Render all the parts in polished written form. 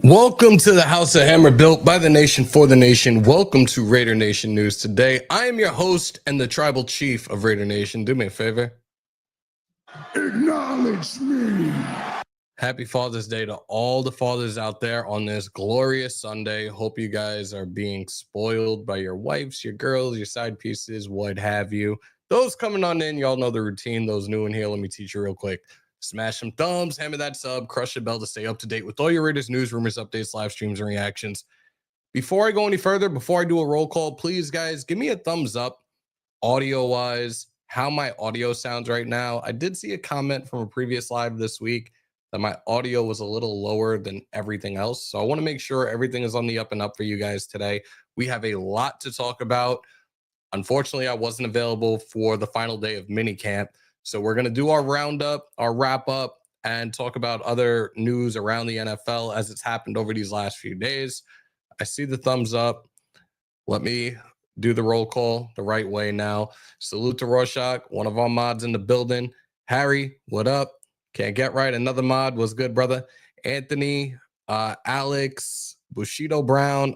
Welcome to the House of Hammer, built by the nation for the nation. Welcome to Raider Nation News today. I am your host and the tribal chief of Raider Nation. Do me a favor. Acknowledge me. Happy Father's Day to all the fathers out there on this glorious Sunday. Hope you guys are being spoiled by your wives, your girls, your side pieces, what have you. Those coming on in, y'all know the routine. Those new in here, let me teach you real quick. Smash some thumbs, hammer that sub, crush the bell to stay up to date with all your Raiders news, rumors, updates, live streams, and reactions. Before I go any further, before I do a roll call, please, guys, give me a thumbs up audio-wise, how my audio sounds right now. I did see a comment from a previous live this week that my audio was a little lower than everything else. So I want to make sure everything is on the up and up for you guys today. We have a lot to talk about. Unfortunately, I wasn't available for the final day of minicamp. So we're going to do our roundup, our wrap up, and talk about other news around the NFL as it's happened over these last few days. I see the thumbs up. Let me do the roll call the right way now. Salute to Rorschach, one of our mods in the building. Harry, what up? Can't get right. Another mod. Was good, brother. Anthony, Alex, Bushido Brown.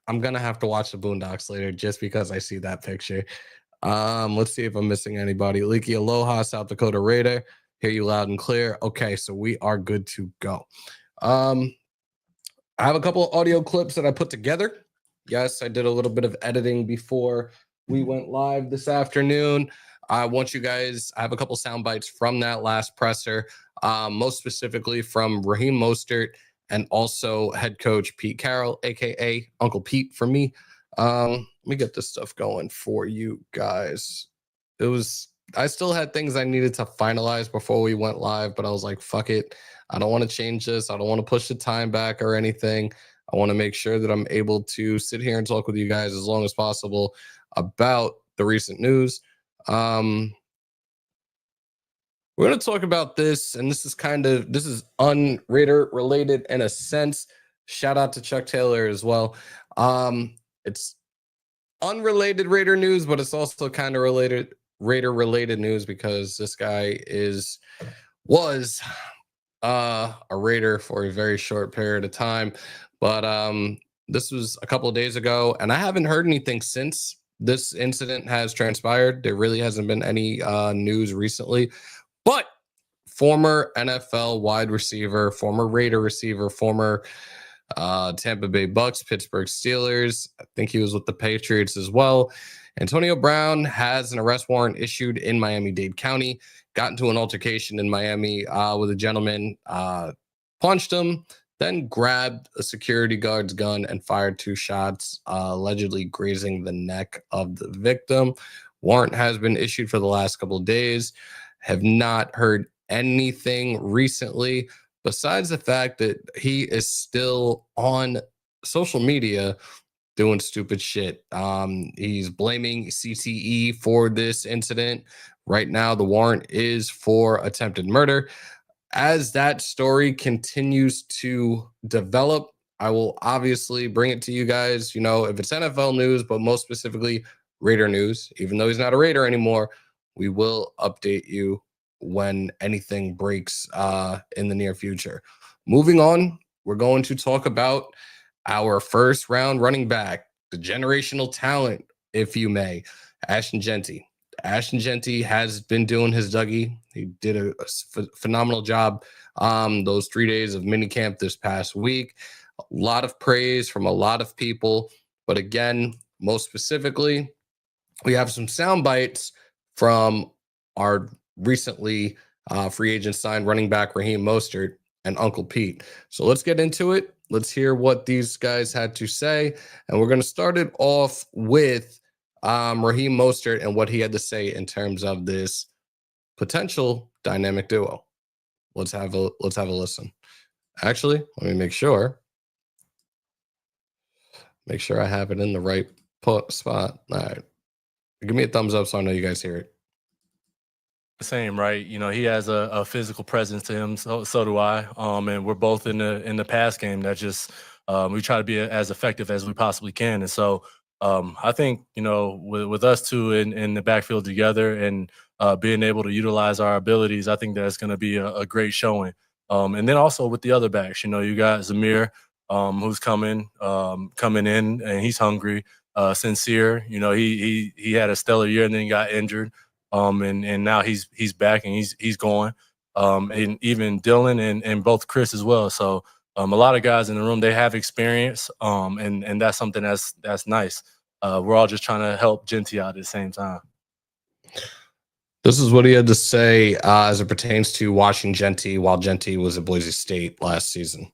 I'm going to have to watch the Boondocks later just because I see that picture. Let's see if I'm missing anybody. Leaky Aloha, South Dakota Raider. Hear you loud and clear. Okay, so we are good to go. I have a couple of audio clips that I put together. Yes, I did a little bit of editing before we went live this afternoon. I want you guys, I have a couple sound bites from that last presser, most specifically from Raheem Mostert and also head coach Pete Carroll, aka Uncle Pete for me. Let me get this stuff going for you guys. I still had things I needed to finalize before we went live, but I was like, fuck it. I don't want to change this. I don't want to push the time back or anything. I want to make sure that I'm able to sit here and talk with you guys as long as possible about the recent news. We're going to talk about this, and this is un-Raider related in a sense. Shout out to Chuck Taylor as well. It's unrelated Raider news, but it's also kind of related Raider related news because this guy was a Raider for a very short period of time. But this was a couple of days ago, and I haven't heard anything since this incident has transpired. There really hasn't been any news recently. But former NFL wide receiver, former Raider receiver, former Tampa Bay Bucks, Pittsburgh Steelers. I think he was with the Patriots as well. Antonio Brown has an arrest warrant issued in Miami-Dade County. Got into an altercation in Miami with a gentleman, punched him, then grabbed a security guard's gun and fired 2 shots, allegedly grazing the neck of the victim. Warrant has been issued for the last couple of days. Have not heard anything recently besides the fact that he is still on social media doing stupid shit. He's blaming CTE for this incident. Right now, the warrant is for attempted murder. As that story continues to develop, I will obviously bring it to you guys. You know, if it's NFL news, but most specifically Raider news, even though he's not a Raider anymore, we will update you when anything breaks in the near future. Moving on, we're going to talk about our first round running back, the generational talent, if you may, Ashton Jeanty. Ashton Jeanty has been doing his Dougie. He did a phenomenal job those 3 days of minicamp this past week. A lot of praise from a lot of people. But again, most specifically, we have some sound bites from our recently free agent signed running back Raheem Mostert and Uncle Pete. So let's get into it. Let's hear what these guys had to say. And we're going to start it off with Raheem Mostert and what he had to say in terms of this potential dynamic duo. Let's have a listen. Actually, let me make sure I have it in the right spot. All right. Give me a thumbs up so I know you guys hear it. Same, right? You know, he has a physical presence to him, so do I. And we're both in the pass game that just we try to be as effective as we possibly can. And so I think, you know, with us two in the backfield together and being able to utilize our abilities, I think that's going to be a great showing. And then also with the other backs, you know, you got Zamir, who's coming in, and he's hungry. Sincere, you know, he had a stellar year and then got injured. And now he's back and he's going. And even Dylan and both Chris as well. So a lot of guys in the room, they have experience. And that's something that's nice. We're all just trying to help Jeanty out at the same time. This is what he had to say as it pertains to watching Jeanty while Jeanty was at Boise State last season.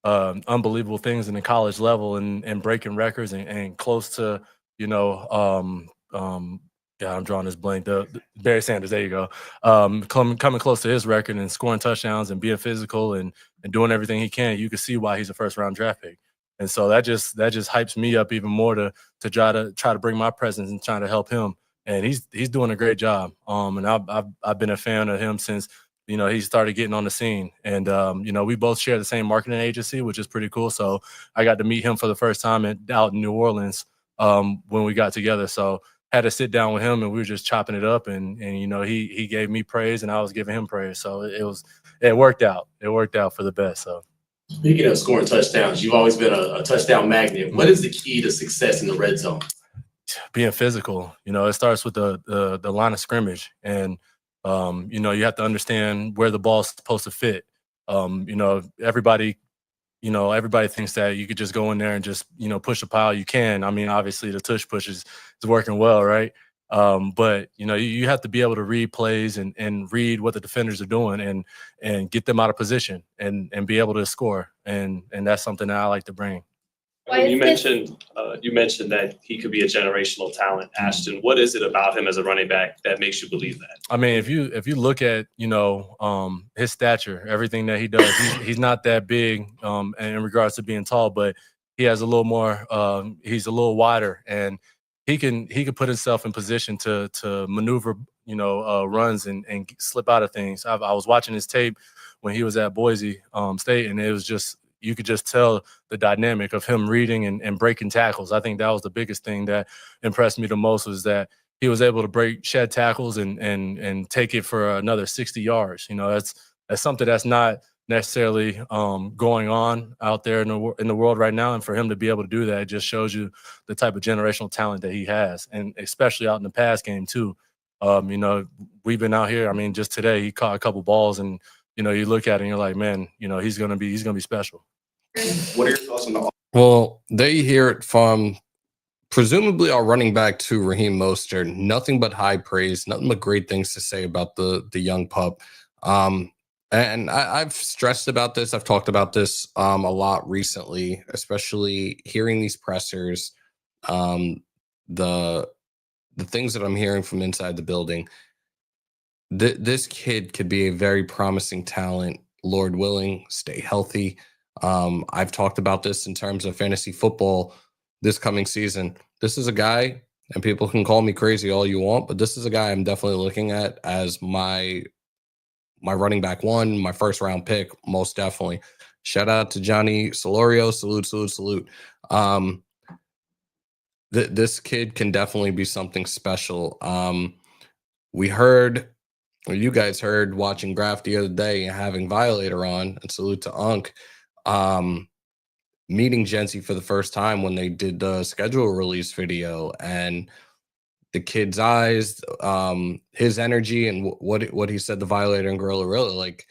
Unbelievable things in the college level and breaking records and close to, you know, yeah, I'm drawing this blank. The Barry Sanders, there you go. Coming close to his record and scoring touchdowns and being physical and doing everything he can. You can see why he's a first-round draft pick. And so that just hypes me up even more to try to bring my presence and trying to help him. And he's doing a great job. And I've been a fan of him since, you know, he started getting on the scene. And you know, we both share the same marketing agency, which is pretty cool. So I got to meet him for the first time out in New Orleans when we got together. So had to sit down with him and we were just chopping it up. And you know, he gave me praise and I was giving him praise. So it worked out. It worked out for the best. So. Speaking of scoring touchdowns, you've always been a touchdown magnet. What is the key to success in the red zone? Being physical. You know, it starts with the line of scrimmage, and you know, you have to understand where the ball's supposed to fit. You know, everybody thinks that you could just go in there and just, you know, push a pile. You can. I mean, obviously the tush push is working well, right? But you know, you have to be able to read plays and read what the defenders are doing and get them out of position and be able to score. And that's something that I like to bring. You mentioned that he could be a generational talent, Ashton. What is it about him as a running back that makes you believe that? I mean, if you look at, you know, his stature, everything that he does, he's not that big in regards to being tall, but he has a little more. He's a little wider, and he can put himself in position to maneuver, you know, runs and slip out of things. I was watching his tape when he was at Boise State, and it was just, you could just tell the dynamic of him reading and breaking tackles. I think that was the biggest thing that impressed me the most, was that he was able to shed tackles and take it for another 60 yards. You know, that's something that's not necessarily going on out there in the world right now. And for him to be able to do that, it just shows you the type of generational talent that he has, and especially out in the pass game too. You know, we've been out here. I mean, just today he caught a couple balls, and you know, you look at it and you're like, man, you know, he's gonna be special. What are your thoughts on the? Well, there you hear it from presumably our running back to Raheem Mostert. Nothing but high praise, nothing but great things to say about the young pup. And I've stressed about this. I've talked about this a lot recently, especially hearing these pressers, the things that I'm hearing from inside the building. This kid could be a very promising talent, Lord willing, stay healthy. I've talked about this in terms of fantasy football this coming season. This is a guy, and people can call me crazy all you want, but this is a guy I'm definitely looking at as my running back one, my first round pick, most definitely. Shout out to Johnny Solorio. Salute. This kid can definitely be something special. We heard, or you guys heard, watching Graph the other day and having Violator on, and salute to Unk, meeting Jeanty for the first time when they did the schedule release video, and the kid's eyes, his energy, and what he said, the Violator and Gorilla, like,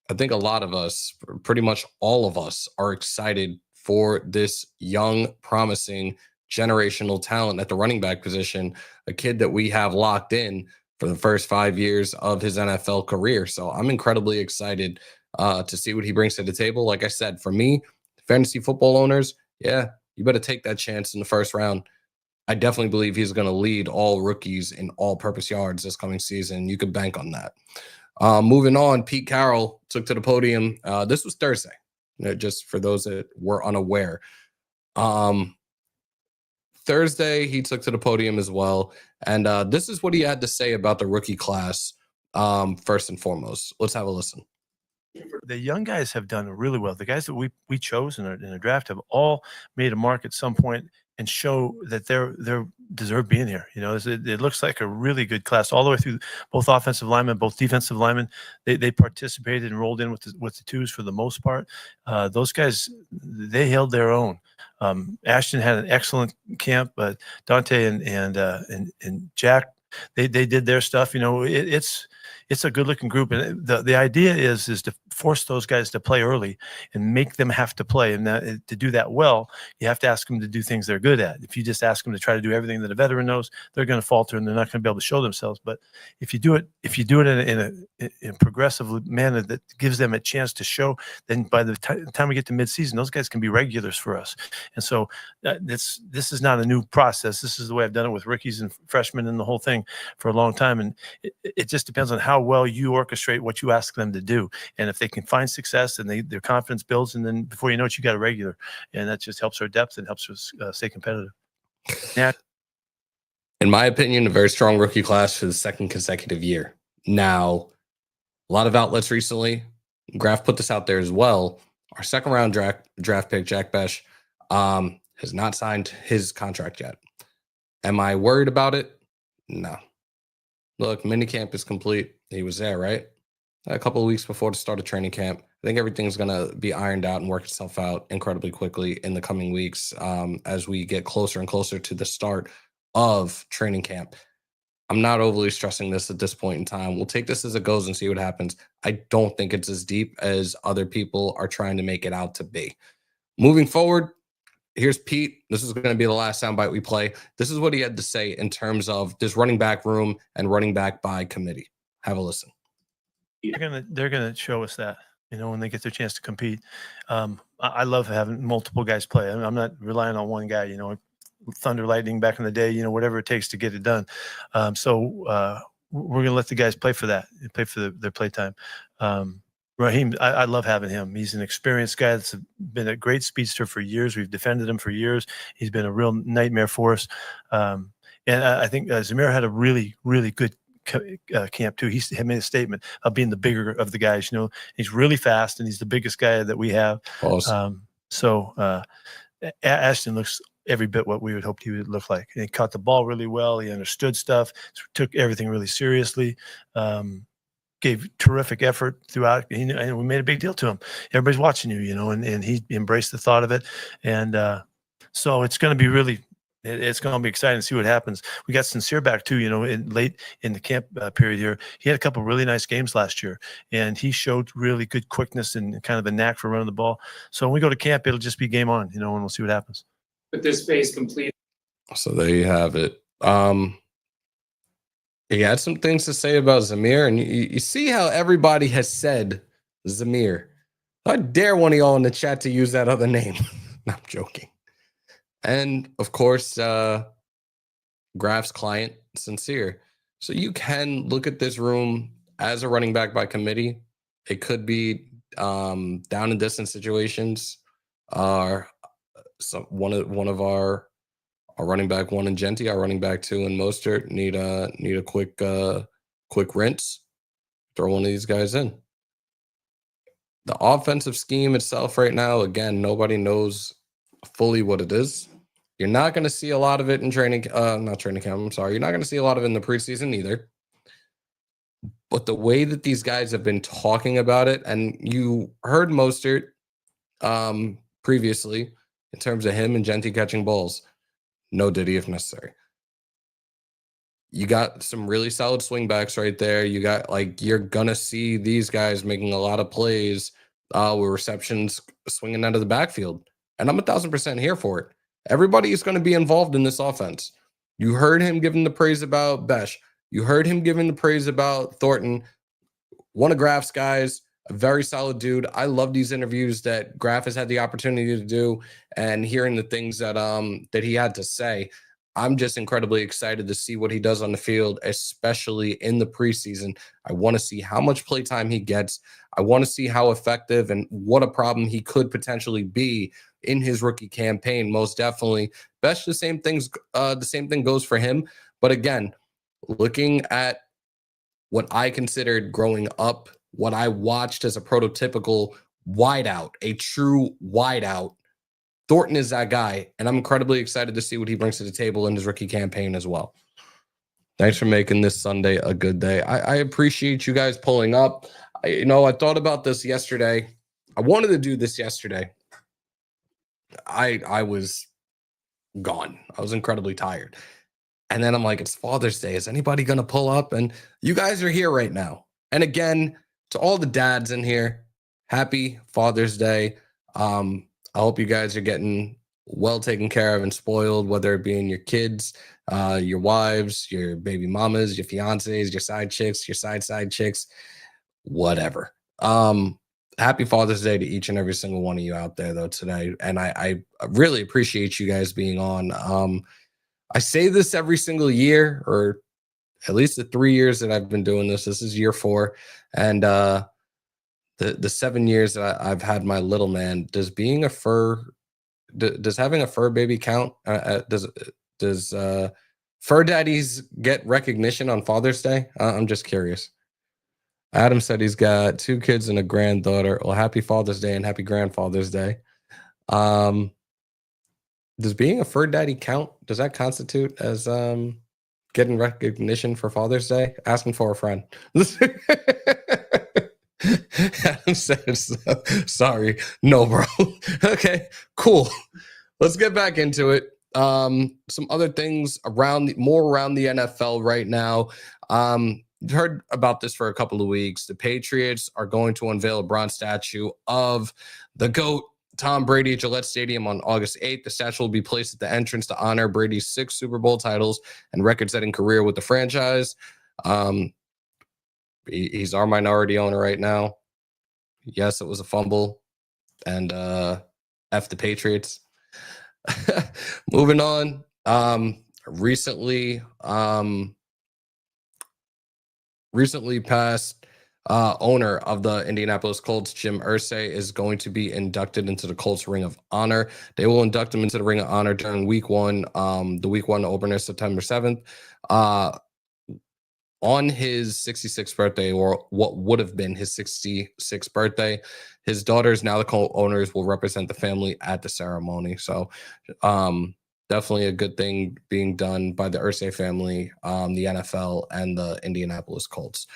I think a lot of us, pretty much all of us, are excited for this young, promising, generational talent at the running back position, a kid that we have locked in for the first 5 years of his NFL career. So I'm incredibly excited to see what he brings to the table. Like I said, for me, fantasy football owners, yeah, you better take that chance in the first round. I definitely believe he's going to lead all rookies in all-purpose yards this coming season. You can bank on that. Moving on, Pete Carroll took to the podium. This was Thursday, just for those that were unaware. Thursday, he took to the podium as well. And this is what he had to say about the rookie class, first and foremost. Let's have a listen. The young guys have done really well. The guys that we chose in a draft have all made a mark at some point and show that they're deserve being here. You know, it looks like a really good class all the way through. Both offensive linemen, both defensive linemen, they participated and rolled in with the twos for the most part. Those guys, they held their own. Ashton had an excellent camp, but Dante and Jack, they did their stuff. You know, it's a good looking group, and the idea is to force those guys to play early and make them have to play. And to do that well, you have to ask them to do things they're good at. If you just ask them to try to do everything that a veteran knows, they're going to falter and they're not going to be able to show themselves. But if you do it in a progressive manner that gives them a chance to show, then by the time we get to midseason, those guys can be regulars for us. And so this is not a new process. This is the way I've done it with rookies and freshmen and the whole thing for a long time. And it just depends on how well you orchestrate what you ask them to do. And if they can find success and their confidence builds, and then before you know it, you got a regular, and that just helps our depth and helps us stay competitive. Yeah. In my opinion, a very strong rookie class for the second consecutive year. Now, a lot of outlets recently, Graf put this out there as well. Our second round draft pick, Jack Besh, has not signed his contract yet. Am I worried about it? No. Look, minicamp is complete. He was there, right? A couple of weeks before the start of training camp. I think everything's going to be ironed out and work itself out incredibly quickly in the coming weeks as we get closer and closer to the start of training camp. I'm not overly stressing this at this point in time. We'll take this as it goes and see what happens. I don't think it's as deep as other people are trying to make it out to be. Moving forward, here's Pete. This is going to be the last soundbite we play. This is what he had to say in terms of this running back room and running back by committee. Have a listen. They're gonna show us that, you know, when they get their chance to compete. I love having multiple guys play. I'm not relying on one guy, you know, thunder, lightning back in the day, you know, whatever it takes to get it done. So we're gonna let the guys play for that, play for their play time. Raheem, I love having him. He's an experienced guy that's been a great speedster for years. We've defended him for years. He's been a real nightmare for us. And I think Zamir had a really, really good camp too. He made a statement of being the bigger of the guys. You know, he's really fast and he's the biggest guy that we have. Awesome. Ashton looks every bit what we would hope he would look like. And he caught the ball really well. He understood stuff, took everything really seriously. Gave terrific effort throughout, and we made a big deal to him. Everybody's watching you, you know, and he embraced the thought of it. And so it's going to be really, it's going to be exciting to see what happens. We got Sincere back too, you know, late in the camp period here. He had a couple of really nice games last year, and he showed really good quickness and kind of a knack for running the ball. So when we go to camp, it'll just be game on, you know, and we'll see what happens. With this phase complete. So there you have it. He had some things to say about Zamir, and you see how everybody has said Zamir. I dare one of y'all in the chat to use that other name. No, I'm joking. And of course, Graf's client, Sincere. So you can look at this room as a running back by committee. It could be down and distance situations. One of our running back 1 and Jeanty, our running back 2 and Mostert need a quick rinse. Throw one of these guys in. The offensive scheme itself right now, again, nobody knows fully what it is. You're not going to see a lot of it in not training camp. I'm sorry. You're not going to see a lot of it in the preseason either. But the way that these guys have been talking about it, and you heard Mostert previously in terms of him and Jeanty catching balls. No Diddy if necessary. You got some really solid swing backs right there. You got you're gonna see these guys making a lot of plays with receptions swinging out of the backfield. And I'm 1,000% here for it. Everybody is going to be involved in this offense. You heard him giving the praise about Besh. You heard him giving the praise about Thornton. One of Graf's guys, a very solid dude. I love these interviews that Graf has had the opportunity to do and hearing the things that that he had to say. I'm just incredibly excited to see what he does on the field, especially in the preseason. I want to see how much playtime he gets. I want to see how effective and what a problem he could potentially be in his rookie campaign. Most definitely. Best the same thing goes for him. But again, looking at what I considered growing up, what I watched as a prototypical wideout, a true wideout, Thornton is that guy, and I'm incredibly excited to see what he brings to the table in his rookie campaign as well. Thanks for making this Sunday a good day. I appreciate you guys pulling up. I thought about this yesterday. I wanted to do this yesterday. I was gone. I was incredibly tired. And then I'm like, it's Father's Day. Is anybody going to pull up? And you guys are here right now. And again, to all the dads in here, happy Father's Day. I hope you guys are getting well taken care of and spoiled, whether it be in your kids, your wives, your baby mamas, your fiancés, your side chicks, your side chicks, whatever. Happy Father's Day to each and every single one of you out there, though, today. And I really appreciate you guys being on. I say this every single year, or at least the 3 years that I've been doing this. This is year 4. And the 7 years that I've had my little man, does having a fur baby count? Does fur daddies get recognition on Father's Day? I'm just curious. Adam said he's got 2 kids and a granddaughter. Well, happy Father's Day and happy Grandfather's Day. Does being a fur daddy count? Does that constitute as getting recognition for Father's Day? Asking for a friend. Adam says, sorry. No, bro. Okay, cool. Let's get back into it. Some other things around the NFL right now. You've heard about this for a couple of weeks. The Patriots are going to unveil a bronze statue of the GOAT, Tom Brady, at Gillette Stadium on August 8th. The statue will be placed at the entrance to honor Brady's 6 Super Bowl titles and record-setting career with the franchise. He's our minority owner right now. Yes, it was a fumble. And F the Patriots. Moving on. Recently passed owner of the Indianapolis Colts, Jim Irsay, is going to be inducted into the Colts Ring of Honor. They will induct him into the Ring of Honor during week 1, the week 1 opener, September 7th. On his 66th birthday, or what would have been his 66th birthday, his daughters, now the co-owners, will represent the family at the ceremony. So definitely a good thing being done by the Irsay family, the NFL, and the Indianapolis Colts.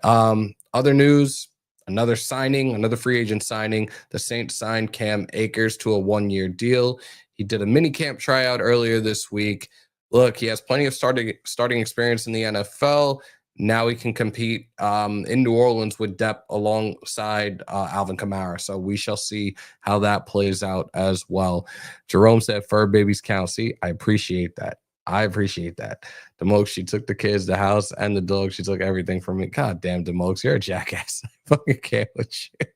Other news, another free agent signing. The Saints signed Cam Akers to a 1-year deal. He did a minicamp tryout earlier this week. Look, he has plenty of starting experience in the NFL. Now he can compete in New Orleans with depth alongside Alvin Kamara. So we shall see how that plays out as well. Jerome said fur babies count. See, I appreciate that. Demokes, she took the kids, the house, and the dog. She took everything from me. God damn, Demokes, you're a jackass. I fucking can't with you.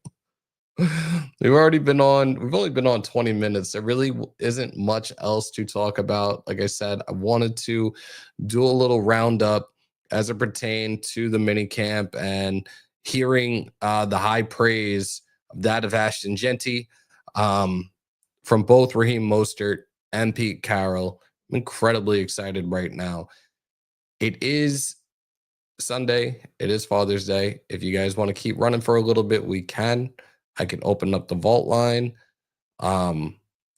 We've only been on 20 minutes. There really isn't much else to talk about. Like I said, I wanted to do a little roundup as it pertained to the minicamp and hearing the high praise of that of Ashton Jeanty from both Raheem Mostert and Pete Carroll. I'm incredibly excited right now. It is Sunday. It is Father's Day. If you guys want to keep running for a little bit, we can. I can open up the vault line.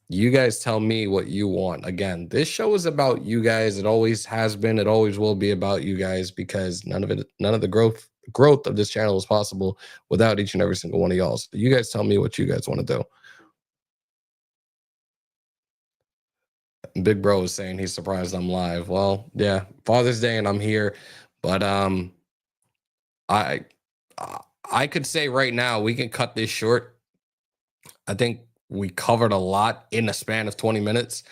You guys tell me what you want. Again, this show is about you guys. It always has been. It always will be about you guys, because none of the growth of this channel is possible without each and every single one of y'all. So you guys tell me what you guys want to do. Big Bro is saying he's surprised I'm live. Well, yeah, Father's Day and I'm here, but I could say right now we can cut this short. I think we covered a lot in a span of 20 minutes.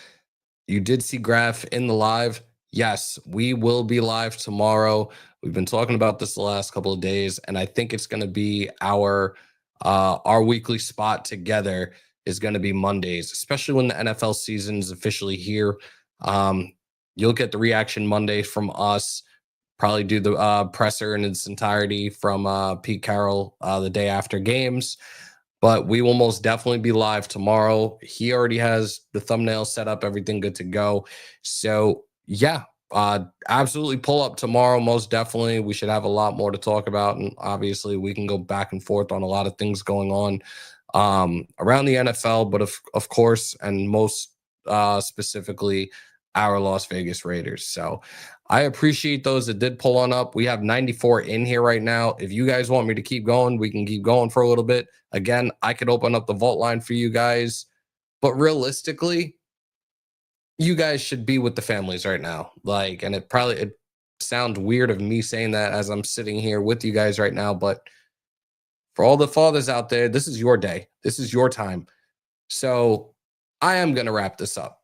You did see Graf in the live. Yes, we will be live tomorrow. We've been talking about this the last couple of days, and I think it's going to be our weekly spot together is going to be Mondays, especially when the NFL season is officially here. You'll get the reaction Monday from us. Probably do the presser in its entirety from Pete Carroll the day after games. But we will most definitely be live tomorrow. He already has the thumbnail set up, everything good to go. So, yeah, absolutely pull up tomorrow. Most definitely. We should have a lot more to talk about. And obviously, we can go back and forth on a lot of things going on around the NFL, but of course, and most specifically, our Las Vegas Raiders. So I appreciate those that did pull on up. We have 94 in here right now. If you guys want me to keep going, we can keep going for a little bit. Again, I could open up the vault line for you guys, but realistically, you guys should be with the families right now. Like, and it sounds weird of me saying that as I'm sitting here with you guys right now, but for all the fathers out there, this is your day. This is your time. So I am going to wrap this up.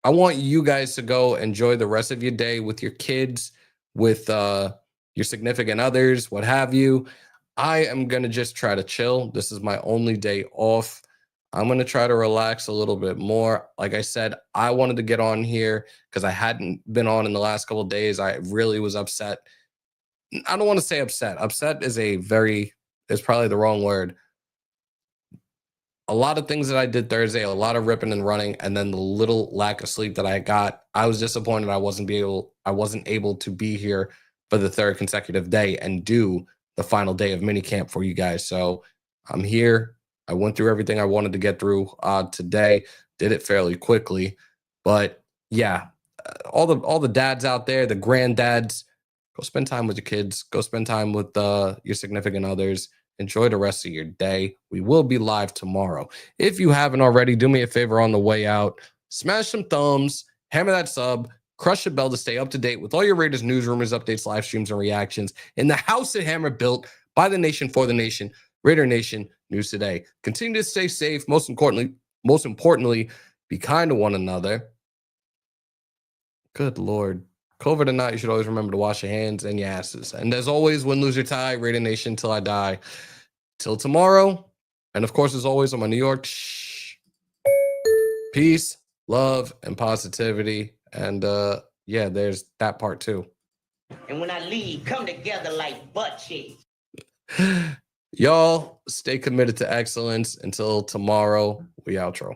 I want you guys to go enjoy the rest of your day with your kids, with your significant others, what have you. I am going to just try to chill. This is my only day off. I'm going to try to relax a little bit more. Like I said, I wanted to get on here because I hadn't been on in the last couple of days. I really was upset. I don't want to say upset. Upset is probably the wrong word. A lot of things that I did Thursday, a lot of ripping and running, and then the little lack of sleep that I got. I was disappointed I wasn't able to be here for the third consecutive day and do the final day of minicamp for you guys. So I'm here. I went through everything I wanted to get through today. Did it fairly quickly, but yeah, all the dads out there, the granddads, go spend time with your kids. Go spend time with your significant others. Enjoy the rest of your day. We will be live tomorrow. If you haven't already, do me a favor on the way out. Smash some thumbs, hammer that sub, crush the bell to stay up to date with all your Raiders news, rumors, updates, live streams, and reactions in the house that Hammer built by the nation for the nation. Raider Nation News Today. Continue to stay safe. Most importantly, be kind to one another. Good Lord. COVID or not, you should always remember to wash your hands and your asses. And as always, win, lose, or tie, Raider Nation till I die. Till tomorrow. And of course, as always, on my New York, peace, love, and positivity. And yeah, there's that part too. And when I leave, come together like butt cheeks. Y'all stay committed to excellence. Until tomorrow, we outro.